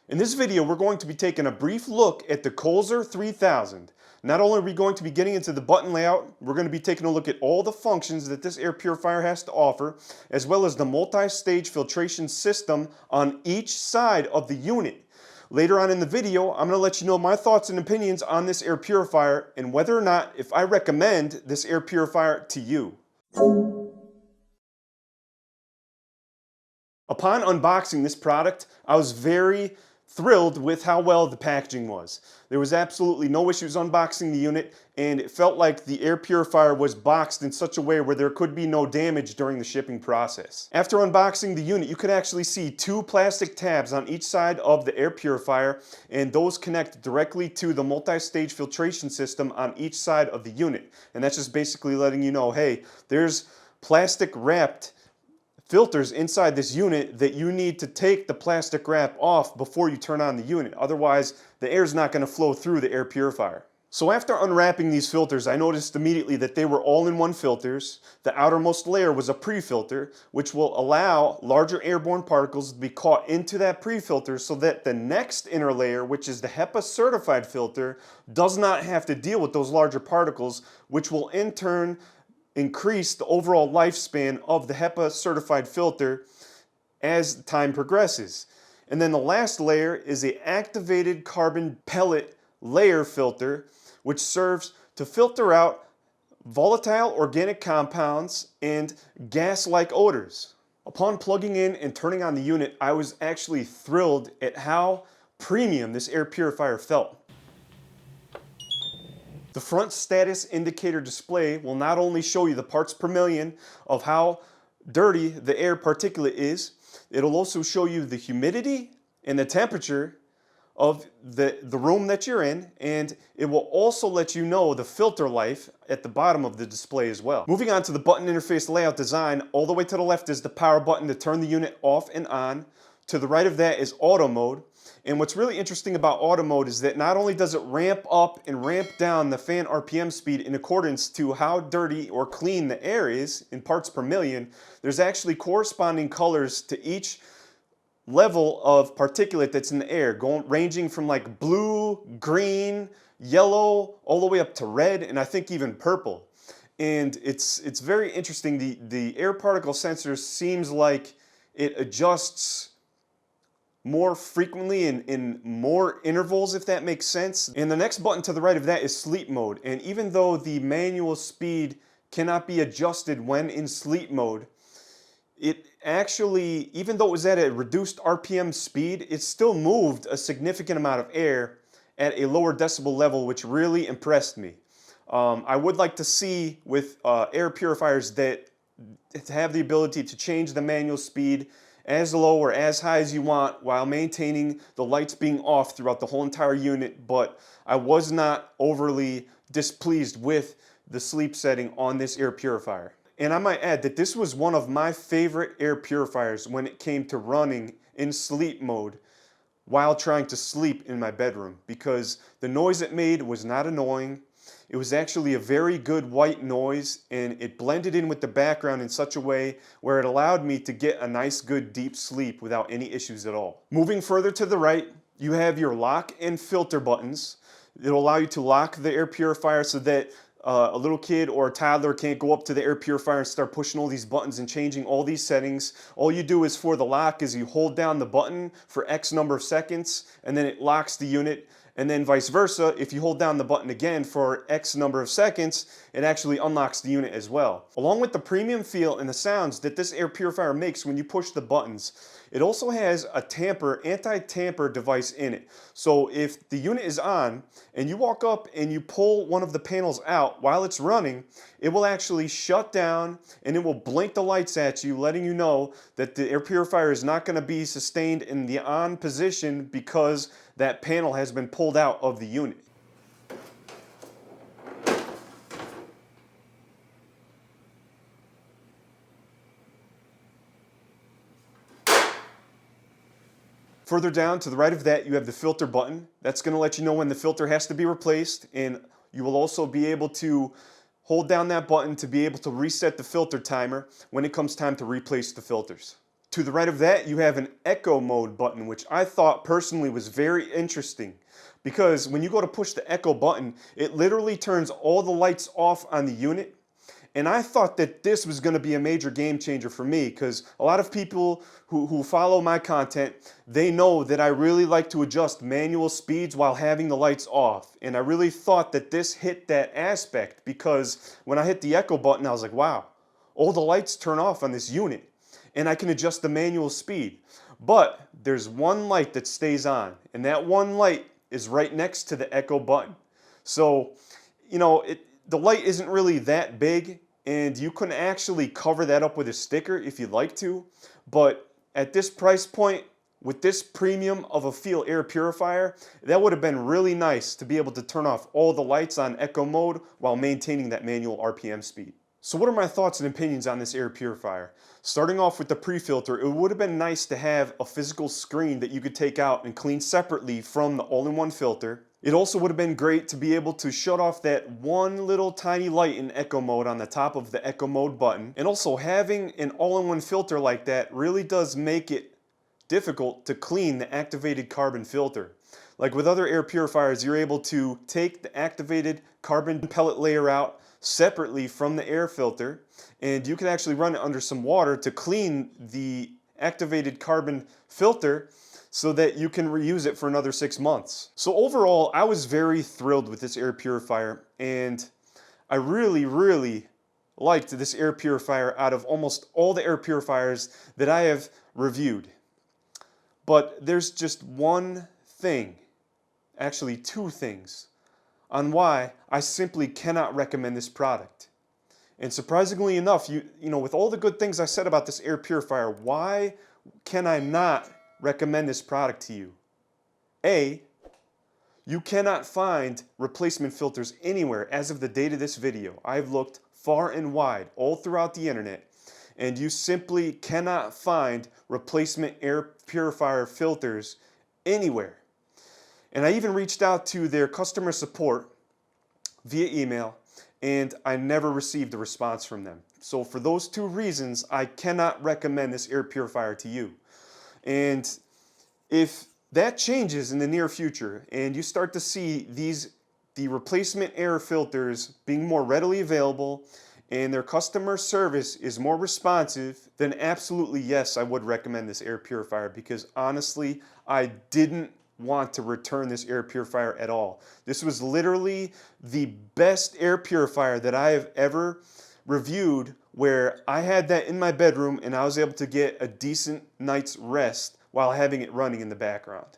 In this video, we're going to be taking a brief look at the Colzer 3000. Not only are we going to be getting into the button layout, we're going to be taking a look at all the functions that this air purifier has to offer, as well as the multi-stage filtration system on each side of the unit. Later on in the video, I'm going to let you know my thoughts and opinions on this air purifier and whether or not if I recommend this air purifier to you. Upon unboxing this product, I was very thrilled with how well the packaging was. There was absolutely no issues unboxing the unit, and it felt like the air purifier was boxed in such a way where there could be no damage during the shipping process. After unboxing the unit, you could actually see two plastic tabs on each side of the air purifier, and those connect directly to the multi-stage filtration system on each side of the unit. And that's just basically letting you know, hey, there's plastic wrapped filters inside this unit that you need to take the plastic wrap off before you turn on the unit. Otherwise, the air is not going to flow through the air purifier. So after unwrapping these filters, I noticed immediately that they were all-in-one filters. The outermost layer was a pre-filter, which will allow larger airborne particles to be caught into that pre-filter so that the next inner layer, which is the HEPA certified filter, does not have to deal with those larger particles, which will in turn increase the overall lifespan of the HEPA certified filter as time progresses. And then the last layer is an activated carbon pellet layer filter, which serves to filter out volatile organic compounds and gas-like odors. Upon plugging in and turning on the unit, I was actually thrilled at how premium this air purifier felt. The front status indicator display will not only show you the parts per million of how dirty the air particulate is, it'll also show you the humidity and the temperature of the room that you're in, and it will also let you know the filter life at the bottom of the display as well. Moving on to the button interface layout design, all the way to the left is the power button to turn the unit off and on. To the right of that is auto mode. And what's really interesting about auto mode is that not only does it ramp up and ramp down the fan RPM speed in accordance to how dirty or clean the air is in parts per million, there's actually corresponding colors to each level of particulate that's in the air, ranging from like blue, green, yellow, all the way up to red, and I think even purple. And it's very interesting. The air particle sensor seems like it adjusts more frequently in more intervals, if that makes sense. And the next button to the right of that is sleep mode. And even though the manual speed cannot be adjusted when in sleep mode, it actually, even though it was at a reduced RPM speed, it still moved a significant amount of air at a lower decibel level, which really impressed me. I would like to see with air purifiers that have the ability to change the manual speed as low or as high as you want while maintaining the lights being off throughout the whole entire unit, but I was not overly displeased with the sleep setting on this air purifier. And I might add that this was one of my favorite air purifiers when it came to running in sleep mode while trying to sleep in my bedroom, because the noise it made was not annoying. It was actually a very good white noise, and it blended in with the background in such a way where it allowed me to get a nice good deep sleep without any issues at all. Moving further to the right, you have your lock and filter buttons. It'll allow you to lock the air purifier so that a little kid or a toddler can't go up to the air purifier and start pushing all these buttons and changing all these settings. All you do is for the lock is you hold down the button for X number of seconds, and then it locks the unit. And then vice versa, if you hold down the button again for X number of seconds, it actually unlocks the unit as well. Along with the premium feel and the sounds that this air purifier makes when you push the buttons, it also has a anti-tamper device in it. So if the unit is on and you walk up and you pull one of the panels out while it's running, it will actually shut down and it will blink the lights at you, letting you know that the air purifier is not going to be sustained in the on position because that panel has been pulled out of the unit. Further down to the right of that, you have the filter button. That's going to let you know when the filter has to be replaced, and you will also be able to hold down that button to be able to reset the filter timer when it comes time to replace the filters. To the right of that, you have an echo mode button, which I thought personally was very interesting, because when you go to push the echo button, it literally turns all the lights off on the unit. And I thought that this was going to be a major game changer for me, because a lot of people who follow my content, they know that I really like to adjust manual speeds while having the lights off. And I really thought that this hit that aspect, because when I hit the echo button, I was like, wow, all the lights turn off on this unit and I can adjust the manual speed. But there's one light that stays on, and that one light is right next to the echo button. So, you know, the light isn't really that big, and you couldn't actually cover that up with a sticker if you'd like to. But at this price point, with this premium of a feel air purifier, that would have been really nice to be able to turn off all the lights on echo mode while maintaining that manual RPM speed. So what are my thoughts and opinions on this air purifier? Starting off with the pre-filter, it would have been nice to have a physical screen that you could take out and clean separately from the all-in-one filter. It also would have been great to be able to shut off that one little tiny light in echo mode on the top of the echo mode button. And also, having an all-in-one filter like that really does make it difficult to clean the activated carbon filter. Like with other air purifiers, you're able to take the activated carbon pellet layer out separately from the air filter, and you can actually run it under some water to clean the activated carbon filter so that you can reuse it for another 6 months. So overall, I was very thrilled with this air purifier, and I really liked this air purifier out of almost all the air purifiers that I have reviewed. But there's just one thing, actually two things, on why I simply cannot recommend this product. And surprisingly enough, you know, with all the good things I said about this air purifier, why can I not recommend this product to you? A, you cannot find replacement filters anywhere as of the date of this video. I've looked far and wide all throughout the internet, and you simply cannot find replacement air purifier filters anywhere. And I even reached out to their customer support via email, and I never received a response from them. So for those two reasons, I cannot recommend this air purifier to you. And if that changes in the near future and you start to see the replacement air filters being more readily available and their customer service is more responsive, then absolutely yes, I would recommend this air purifier, because honestly, I didn't want to return this air purifier at all. This was literally the best air purifier that I have ever reviewed, where I had that in my bedroom and I was able to get a decent night's rest while having it running in the background.